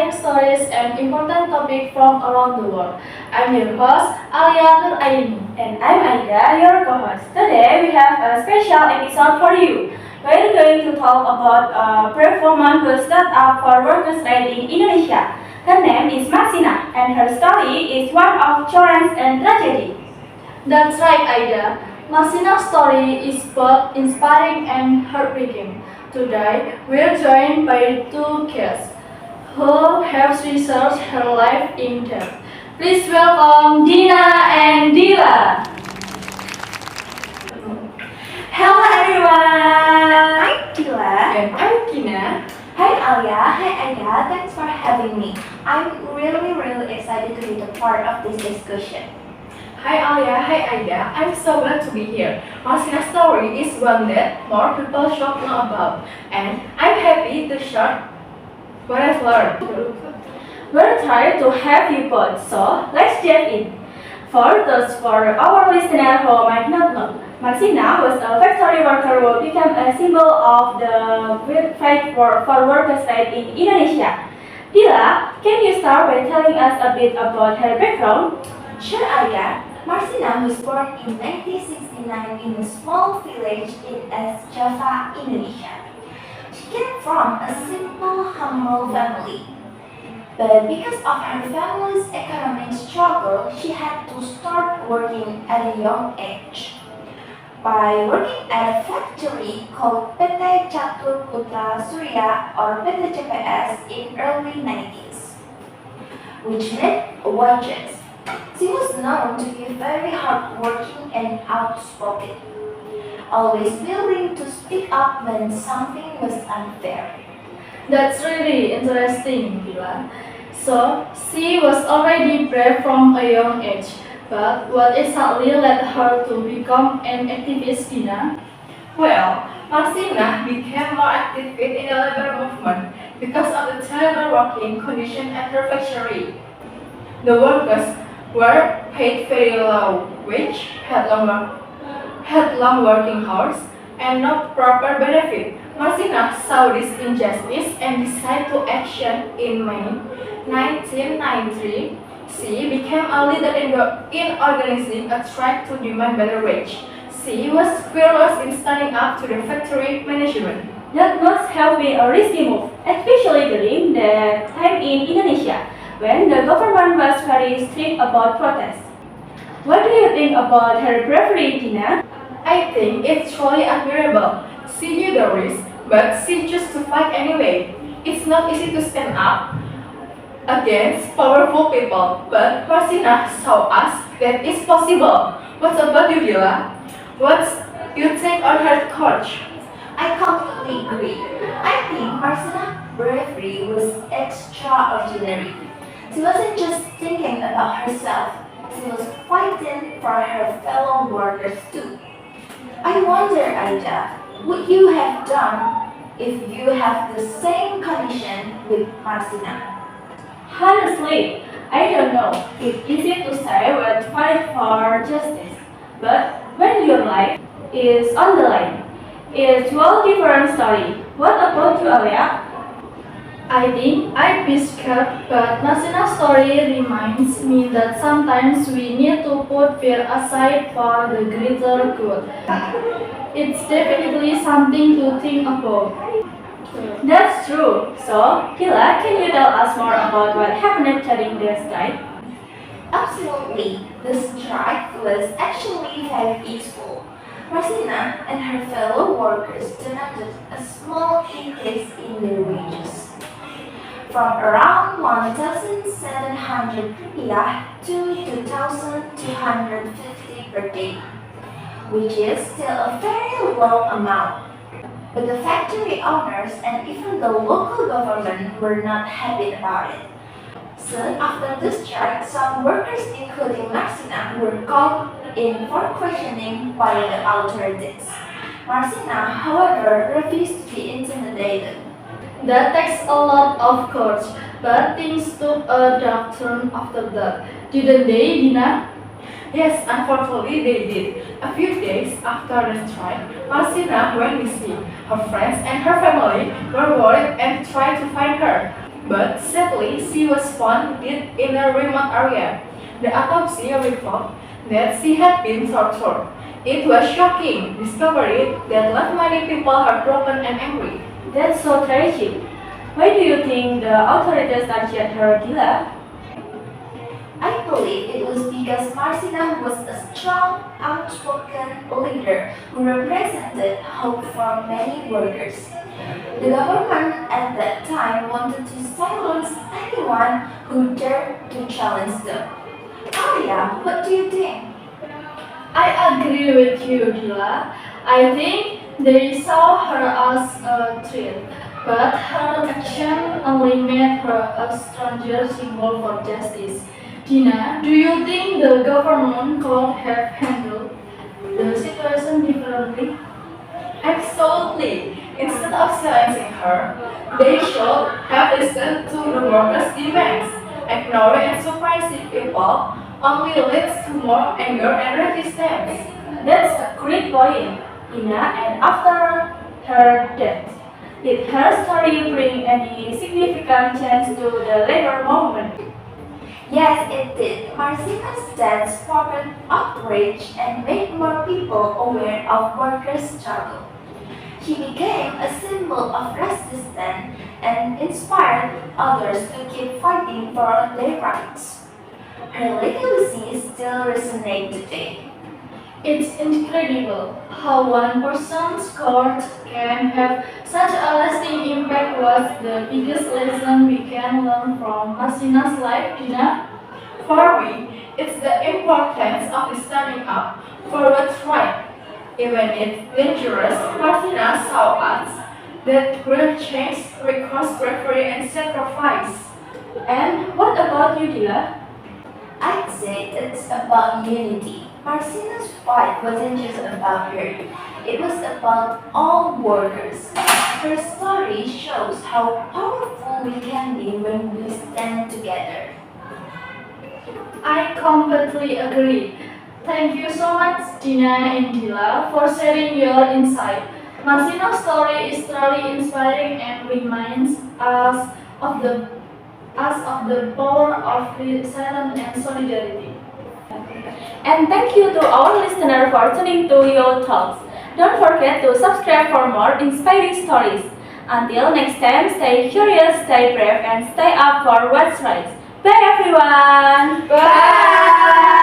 inspiring stories and important topics from around the world. I'm your host, Alia Nuraini. And I'm Aida, your co-host. Today we have a special episode for you. We're going to talk about a performer who stood up for workers' rights in Indonesia. Her name is Marsina, and her story is one of challenge and tragedy. That's right, Aida. Marsina's story is both inspiring and heartbreaking. Today, we're joined by two guests who have researched her life in depth. Please welcome Dina and Dila. Hello everyone! I'm Dila. And I'm Dina. Hi Alia, hi Aida, thanks for having me. I'm really excited to be the part of this discussion. Hi Alia, hi Aida. I'm so glad to be here. Marsina's story is one that more people should know about, and I'm happy to share what I've learned. We're trying to have you both, so let's jump in. For our listeners who might not know, Marsina was a factory worker who became a symbol of the fight for workers' rights in Indonesia. Dila, can you start by telling us a bit about her background? Sure Aida, Marsina was born in 1969 in a small village in East Java, Indonesia. She came from a simple, humble family. But because of her family's economic struggle, she had to start working at a young age. By working at a factory called PT Catur Putra Surya or PT CPS in early 90s, which made watches. She was known to be very hardworking and outspoken, always willing to speak up when something was unfair. That's really interesting, Dila. So, she was already brave from a young age. But what exactly led her to become an activist, Dina? Well, Marsina became more active in the labor movement because of the terrible working conditions at her factory. The workers were paid very low wage, had long working hours, and no proper benefit. Marsina saw this injustice and decided to action in May 1993. She became a leader in organizing a strike to demand better wage. She was fearless in standing up to the factory management. That must have been a risky move, especially during the time in Indonesia, when the government was very strict about protests. What do you think about her bravery, Dina? I think it's truly admirable. She knew the risk, but she chose to fight anyway. It's not easy to stand up against powerful people, but Marsina saw us that it's possible. What about you, Dila? What you think on her courage? I completely agree. I think Marsina's bravery was extraordinary. She wasn't just thinking about herself, she was fighting for her fellow workers too. I wonder, Aida, what you have done if you have the same condition with Marsina? Honestly, I don't know. It's easy to say what fight for justice, but when your life is on the line, it's a whole different story. What about you, Alia? I think I'd be scared, but Marsina's story reminds me that sometimes we need to put fear aside for the greater good. It's definitely something to think about. That's true. So, Hila, can you tell us more about what happened during the strike? Absolutely, the strike was actually very peaceful. Marsina and her fellow workers demanded a small increase in their wages, from around 1,700 rupiah to 2,250 per day, which is still a very low amount. But the factory owners and even the local government were not happy about it. Soon after the strike, some workers, including Marsina, were called in for questioning by the authorities. Marsina, however, refused to be intimidated. That takes a lot of courage, but things took a dark turn after that. Didn't they, Dina? Yes, unfortunately they did. A few days after the strike, Marsina went missing. Her friends and her family were worried and tried to find her. But sadly, she was found dead in a remote area. The autopsy revealed that she had been tortured. It was shocking discovery that left many people heartbroken and angry. That's so tragic. Why do you think the authorities targeted her, Dila? I believe it was because Marcina was a strong, outspoken leader who represented hope for many workers. The government at that time wanted to silence anyone who dared to challenge them. Arya, what do you think? I agree with you, Dila. I think they saw her as a threat, but her action only made her a stronger symbol for justice. Dina, do you think the government could have handled the situation differently? Absolutely. Instead of silencing her, they should have listened to the workers' demands. Ignoring and suppressing people only leads to more anger and resistance. That's a great point, Ina. And after her death, did her story bring any significant change to the labor movement? Yes, it did. Marcina's death sparked outrage and made more people aware of workers' struggle. She became a symbol of resistance and inspired others to keep fighting for their rights. Her legacy still resonates today. It's incredible how one person's court can have such a lasting impact. Was the biggest lesson we can learn from Hasina's life, Dina? For me, it's the importance of standing up for what's right. Even if dangerous, Martina saw us that real change requires bravery and sacrifice. And what about you, Dila? I'd say it's about unity. Marcina's fight wasn't just about her, it was about all workers. Her story shows how powerful we can be when we stand together. I completely agree. Thank you so much, Dina and Dila, for sharing your insight. Masina's story is truly inspiring and reminds us of the power of resilience and solidarity. And thank you to our listener for tuning to Your Talks. Don't forget to subscribe for more inspiring stories. Until next time, stay curious, stay brave, and stay up for what's right. Bye everyone! Bye!